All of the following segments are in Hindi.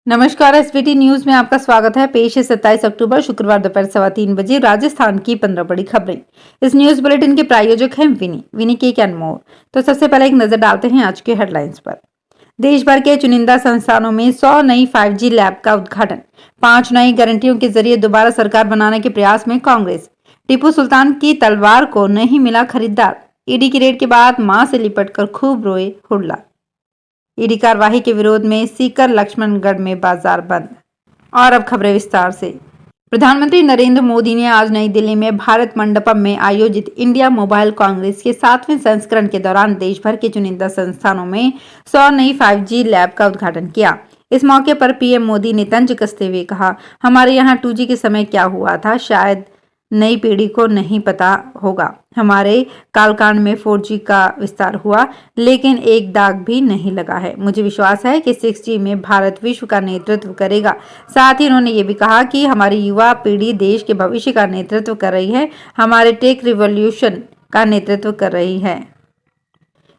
नमस्कार, एसबीटी न्यूज में आपका स्वागत है। पेश है 27 अक्टूबर शुक्रवार दोपहर 3:15 बजे राजस्थान की 15 बड़ी खबरें। इस न्यूज बुलेटिन के प्रायोजक हैं विनी केक एंड मोर। तो सबसे पहले एक नजर डालते हैं आज के हेडलाइंस पर। देश भर के चुनिंदा संस्थानों में 100 नई 5G लैब का उद्घाटन। 5 नई गारंटियों के जरिए दोबारा सरकार बनाने के प्रयास में कांग्रेस। टीपू सुल्तान की तलवार को नहीं मिला खरीदार। ईडी की रेड के बाद मां से लिपटकर खूब रोए हुड्डा। ईडी कार्रवाई के विरोध में सीकर लक्ष्मणगढ़ में बाजार बंद। और अब खबरें विस्तार से। प्रधानमंत्री नरेंद्र मोदी ने आज नई दिल्ली में भारत मंडपम में आयोजित इंडिया मोबाइल कांग्रेस के 7वें संस्करण के दौरान देश भर के चुनिंदा संस्थानों में 100 नई 5G लैब का उद्घाटन किया। इस मौके पर पीएम मोदी ने तंज कसते हुए कहा, हमारे यहाँ 2G के समय क्या हुआ था शायद नई पीढ़ी को नहीं पता होगा। हमारे कालकांड में 4G का विस्तार हुआ, लेकिन एक दाग भी नहीं लगा है। मुझे विश्वास है कि 6G में भारत विश्व का नेतृत्व करेगा। साथ ही उन्होंने ये भी कहा कि हमारी युवा पीढ़ी देश के भविष्य का नेतृत्व कर रही है, हमारे टेक रिवॉल्यूशन का नेतृत्व कर रही है।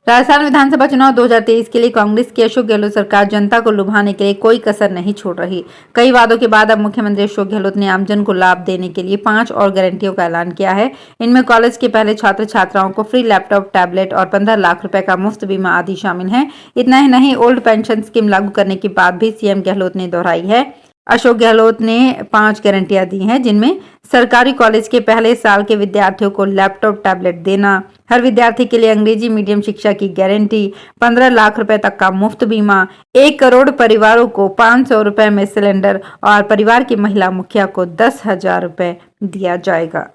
राजस्थान विधानसभा चुनाव 2023 के लिए कांग्रेस की अशोक गहलोत सरकार जनता को लुभाने के लिए कोई कसर नहीं छोड़ रही। कई वादों के बाद अब मुख्यमंत्री अशोक गहलोत ने आमजन को लाभ देने के लिए 5 और गारंटियों का ऐलान किया है। इनमें कॉलेज के पहले छात्र छात्राओं को फ्री लैपटॉप, टैबलेट और 15 लाख रुपए का मुफ्त बीमा आदि शामिल है। इतना ही नहीं, ओल्ड पेंशन स्कीम लागू करने की बात भी सीएम गहलोत ने दोहराई है। अशोक गहलोत ने 5 गारंटियां दी हैं, जिनमें सरकारी कॉलेज के पहले साल के विद्यार्थियों को लैपटॉप, टैबलेट देना, हर विद्यार्थी के लिए अंग्रेजी मीडियम शिक्षा की गारंटी, 15 लाख रुपए तक का मुफ्त बीमा, 1 करोड़ परिवारों को 500 रुपए में सिलेंडर और परिवार की महिला मुखिया को 10,000 रुपए दिया जाएगा।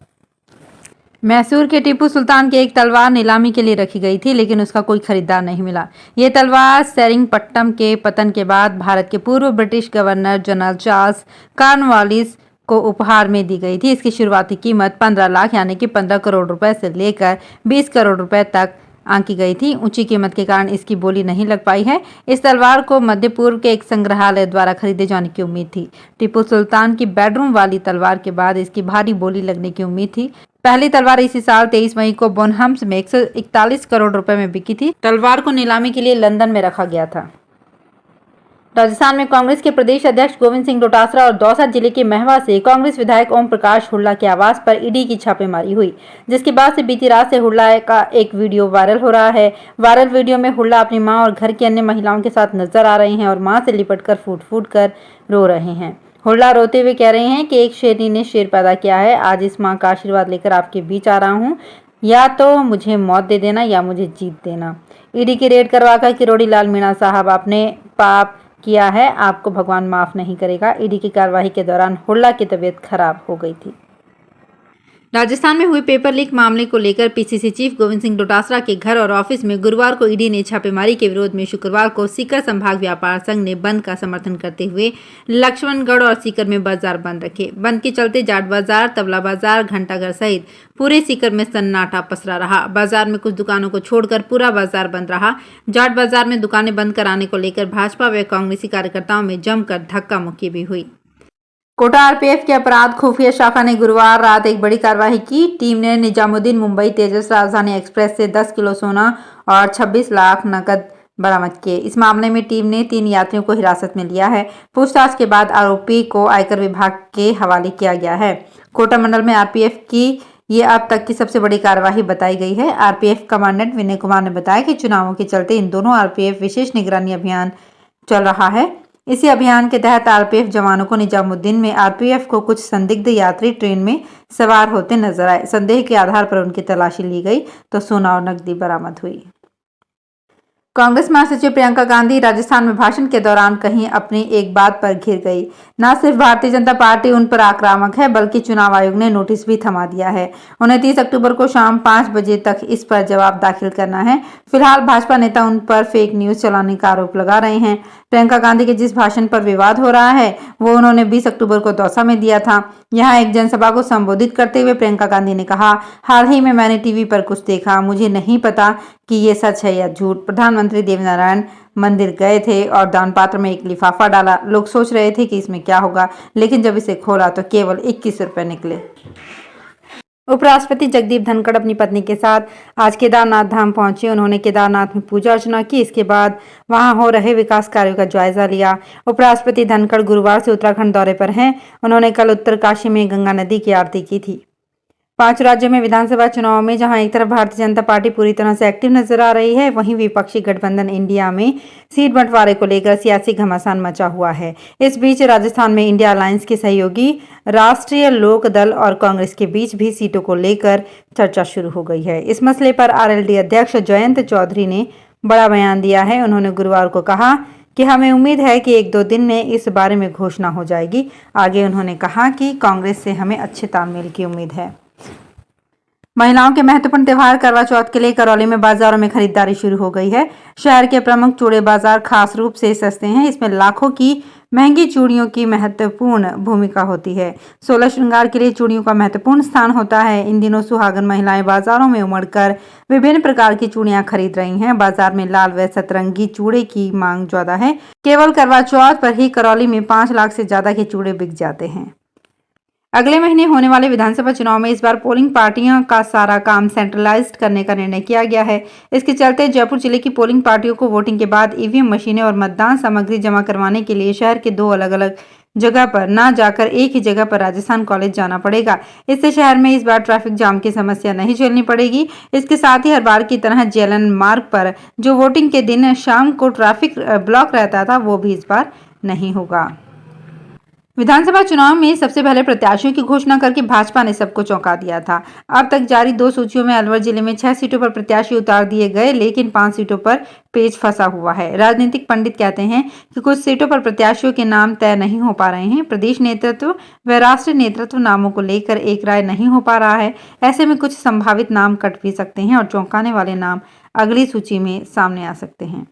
मैसूर के टीपू सुल्तान की एक तलवार नीलामी के लिए रखी गई थी, लेकिन उसका कोई खरीदार नहीं मिला। ये तलवार सेरिंगपट्टम के पतन के बाद भारत के पूर्व British governor general Charles Cornwallis को उपहार में दी गई थी। इसकी शुरुआती कीमत 15 लाख यानी कि 15 करोड़ रुपए से लेकर 20 करोड़ रुपए तक आंकी गई थी। ऊंची कीमत के कारण इसकी बोली नहीं लग पाई है। इस तलवार को मध्य पूर्व के एक संग्रहालय द्वारा खरीदे जाने की उम्मीद थी। टीपू सुल्तान की बेडरूम वाली तलवार के बाद इसकी भारी बोली लगने की उम्मीद थी। पहली तलवार इसी साल 23 मई को बोनहम्स में 141 करोड़ रुपए में बिकी थी। तलवार को नीलामी के लिए लंदन में रखा गया था। राजस्थान में कांग्रेस के प्रदेश अध्यक्ष गोविंद सिंह डोटासरा और दौसा जिले के महवा से कांग्रेस विधायक ओम प्रकाश हुड्डा के आवास पर ईडी की छापेमारी हुई, जिसके बाद से बीती रात से हुड्डा का एक वीडियो वायरल हो रहा है। वायरल वीडियो में हुड्डा अपनी मां और घर की अन्य महिलाओं के साथ नजर आ रहे हैं और मां से लिपटकर फूट फूट कर रो रहे हैं। हुड्डा रोते हुए कह रहे हैं कि एक शेरनी ने शेर पैदा किया है। आज इस मां का आशीर्वाद लेकर आपके बीच आ रहा हूं। या तो मुझे मौत दे देना या मुझे जीत देना। ईडी की रेड करवाकर किरोड़ी लाल मीणा साहब, आपने पाप किया है, आपको भगवान माफ नहीं करेगा। ईडी की कार्रवाई के दौरान हुड्डा की तबीयत खराब हो गई थी। राजस्थान में हुए पेपर लीक मामले को लेकर पीसीसी चीफ गोविंद सिंह डोटासरा के घर और ऑफिस में गुरुवार को ईडी ने छापेमारी के विरोध में शुक्रवार को सीकर संभाग व्यापार संघ ने बंद का समर्थन करते हुए लक्ष्मणगढ़ और सीकर में बाजार बंद रखे। बंद के चलते जाट बाजार, तबला बाजार, घंटाघर सहित पूरे सीकर में सन्नाटा पसरा रहा। बाजार में कुछ दुकानों को छोड़कर पूरा बाजार बंद रहा। जाट बाजार में दुकानें बंद कराने को लेकर भाजपा व कांग्रेसी कार्यकर्ताओं में जमकर धक्का मुक्की भी हुई। कोटा आरपीएफ की अपराध खुफिया शाखा ने गुरुवार रात एक बड़ी कार्रवाई की। टीम ने निजामुद्दीन मुंबई तेजस राजधानी एक्सप्रेस से 10 किलो सोना और 26 लाख नकद बरामद किए। इस मामले में टीम ने 3 यात्रियों को हिरासत में लिया है। पूछताछ के बाद आरोपी को आयकर विभाग के हवाले किया गया है। कोटा मंडल में आरपीएफ की ये अब तक की सबसे बड़ी कार्यवाही बताई गई है। आरपीएफ कमांडेंट विनय कुमार ने बताया कि चुनावों के चलते इन दोनों आरपीएफ विशेष निगरानी अभियान चल रहा है। इसी अभियान के तहत आरपीएफ जवानों को निजामुद्दीन में आरपीएफ को कुछ संदिग्ध यात्री ट्रेन में सवार होते नजर आए। संदेह के आधार पर उनकी तलाशी ली गई तो सोना और नकदी बरामद हुई। कांग्रेस महासचिव प्रियंका गांधी राजस्थान में भाषण के दौरान कहीं अपनी एक बात पर घिर गई। न सिर्फ भारतीय जनता पार्टी उन पर आक्रामक है, बल्कि चुनाव आयोग ने नोटिस भी थमा दिया है। उन्हें 30 अक्टूबर को शाम 5 बजे तक इस पर जवाब दाखिल करना है। फिलहाल भाजपा नेता उन पर फेक न्यूज चलाने का आरोप लगा रहे हैं। प्रियंका गांधी के जिस भाषण पर विवाद हो रहा है वो उन्होंने 20 अक्टूबर को दौसा में दिया था। यहाँ एक जनसभा को संबोधित करते हुए प्रियंका गांधी ने कहा, हाल ही में मैंने टीवी पर कुछ देखा, मुझे नहीं पता कि ये सच है या झूठ। प्रधानमंत्री देवनारायण मंदिर गए थे और दान पात्र में एक लिफाफा डाला। लोग सोच रहे थे कि इसमें क्या होगा, लेकिन जब इसे खोला तो केवल 21 रुपए निकले। उपराष्ट्रपति जगदीप धनखड़ अपनी पत्नी के साथ आज केदारनाथ धाम पहुंचे। उन्होंने केदारनाथ में पूजा अर्चना की। इसके बाद वहां हो रहे विकास कार्यों का जायजा लिया। उपराष्ट्रपति धनखड़ गुरुवार से उत्तराखंड दौरे पर हैं। उन्होंने कल उत्तरकाशी में गंगा नदी की आरती की थी। 5 राज्यों में विधानसभा चुनाव में जहां एक तरफ भारतीय जनता पार्टी पूरी तरह से एक्टिव नजर आ रही है, वहीं विपक्षी गठबंधन इंडिया में सीट बंटवारे को लेकर सियासी घमासान मचा हुआ है। इस बीच राजस्थान में इंडिया अलायंस के सहयोगी राष्ट्रीय लोक दल और कांग्रेस के बीच भी सीटों को लेकर चर्चा शुरू हो गई है। इस मसले पर आरएलडी अध्यक्ष जयंत चौधरी ने बड़ा बयान दिया है। उन्होंने गुरुवार को कहा कि हमें उम्मीद है कि 1-2 दिन में इस बारे में घोषणा हो जाएगी। आगे उन्होंने कहा कि कांग्रेस से हमें अच्छे तालमेल की उम्मीद है। महिलाओं के महत्वपूर्ण त्योहार करवा चौथ के लिए करौली में बाजारों में खरीदारी शुरू हो गई है। शहर के प्रमुख चूड़े बाजार खास रूप से सस्ते हैं। इसमें लाखों की महंगी चूड़ियों की महत्वपूर्ण भूमिका होती है। 16 श्रृंगार के लिए चूड़ियों का महत्वपूर्ण स्थान होता है। इन दिनों सुहागन महिलाएं बाजारों में उमड़कर विभिन्न प्रकार की चूड़ियां खरीद रही हैं। बाजार में लाल व सतरंगी चूड़े की मांग ज्यादा है। केवल करवा चौथ पर ही करौली में 5 लाख से ज्यादा के चूड़े बिक जाते हैं। अगले महीने होने वाले विधानसभा चुनाव में इस बार पोलिंग पार्टियों का सारा काम सेंट्रलाइज्ड करने का निर्णय किया गया है। इसके चलते जयपुर जिले की पोलिंग पार्टियों को वोटिंग के बाद ईवीएम मशीनें और मतदान सामग्री जमा करवाने के लिए शहर के 2 अलग-अलग जगह पर न जाकर एक ही जगह पर राजस्थान कॉलेज जाना पड़ेगा। इससे शहर में इस बार ट्रैफिक जाम की समस्या नहीं झेलनी पड़ेगी। इसके साथ ही हर बार की तरह जेएलएन मार्ग पर जो वोटिंग के दिन शाम को ट्रैफिक ब्लॉक रहता था, वो भी इस बार नहीं होगा। विधानसभा चुनाव में सबसे पहले प्रत्याशियों की घोषणा करके भाजपा ने सबको चौंका दिया था। अब तक जारी 2 सूचियों में अलवर जिले में 6 सीटों पर प्रत्याशी उतार दिए गए, लेकिन 5 सीटों पर पेच फंसा हुआ है। राजनीतिक पंडित कहते हैं कि कुछ सीटों पर प्रत्याशियों के नाम तय नहीं हो पा रहे हैं। प्रदेश नेतृत्व व राष्ट्रीय नेतृत्व नामों को लेकर एक राय नहीं हो पा रहा है। ऐसे में कुछ संभावित नाम कट भी सकते हैं और चौंकाने वाले नाम अगली सूची में सामने आ सकते हैं।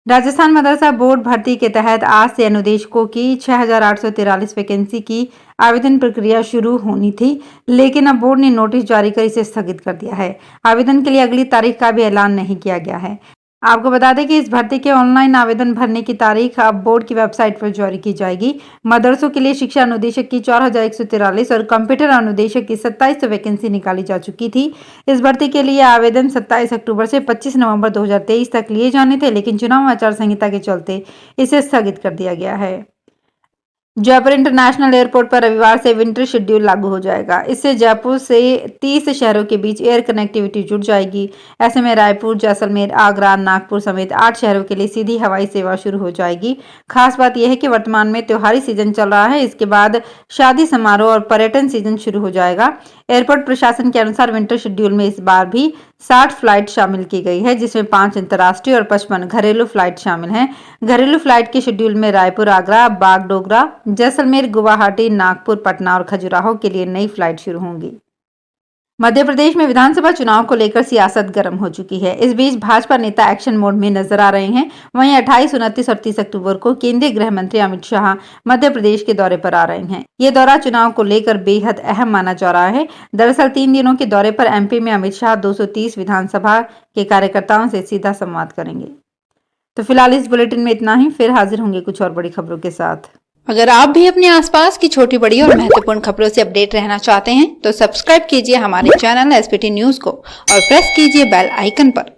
राजस्थान मदरसा बोर्ड भर्ती के तहत आज से अनुदेशकों की 6,843 वैकेंसी की आवेदन प्रक्रिया शुरू होनी थी, लेकिन अब बोर्ड ने नोटिस जारी कर इसे स्थगित कर दिया है। आवेदन के लिए अगली तारीख का भी ऐलान नहीं किया गया है। आपको बता दें कि इस भर्ती के ऑनलाइन आवेदन भरने की तारीख अब बोर्ड की वेबसाइट पर जारी की जाएगी। मदरसों के लिए शिक्षा अनुदेशक की 4,143 और कंप्यूटर अनुदेशक की 2700 वैकेंसी निकाली जा चुकी थी। इस भर्ती के लिए आवेदन 27 अक्टूबर से 25 नवंबर 2023 तक लिए जाने थे, लेकिन चुनाव आचार संहिता के चलते इसे स्थगित कर दिया गया है। जयपुर इंटरनेशनल एयरपोर्ट पर रविवार से विंटर शेड्यूल लागू हो जाएगा। इससे जयपुर से 30 शहरों के बीच एयर कनेक्टिविटी जुड़ जाएगी। ऐसे में रायपुर, जैसलमेर, आगरा, नागपुर समेत 8 शहरों के लिए सीधी हवाई सेवा शुरू हो जाएगी। खास बात यह है कि वर्तमान में त्योहारी सीजन चल रहा है। इसके बाद शादी समारोह और पर्यटन सीजन शुरू हो जाएगा। एयरपोर्ट प्रशासन के अनुसार विंटर शेड्यूल में इस बार भी 60 फ्लाइट शामिल की गई है, जिसमें 5 अंतर्राष्ट्रीय और 55 घरेलू फ्लाइट शामिल हैं। घरेलू फ्लाइट के शेड्यूल में रायपुर, आगरा, बागडोगरा, जैसलमेर, गुवाहाटी, नागपुर, पटना और खजुराहो के लिए नई फ्लाइट शुरू होंगी। मध्य प्रदेश में विधानसभा चुनाव को लेकर सियासत गर्म हो चुकी है। इस बीच भाजपा नेता एक्शन मोड में नजर आ रहे हैं। वहीं 28, 29 और 30 अक्टूबर को केंद्रीय गृह मंत्री अमित शाह मध्य प्रदेश के दौरे पर आ रहे हैं। ये दौरा चुनाव को लेकर बेहद अहम माना जा रहा है। दरअसल 3 दिनों के दौरे पर एमपी में अमित शाह 230 विधानसभा के कार्यकर्ताओं से सीधा संवाद करेंगे। तो फिलहाल इस बुलेटिन में इतना ही। फिर हाजिर होंगे कुछ और बड़ी खबरों के साथ। अगर आप भी अपने आसपास की छोटी बड़ी और महत्वपूर्ण खबरों से अपडेट रहना चाहते हैं तो सब्सक्राइब कीजिए हमारे चैनल एसपीटी न्यूज को और प्रेस कीजिए बेल आइकन पर।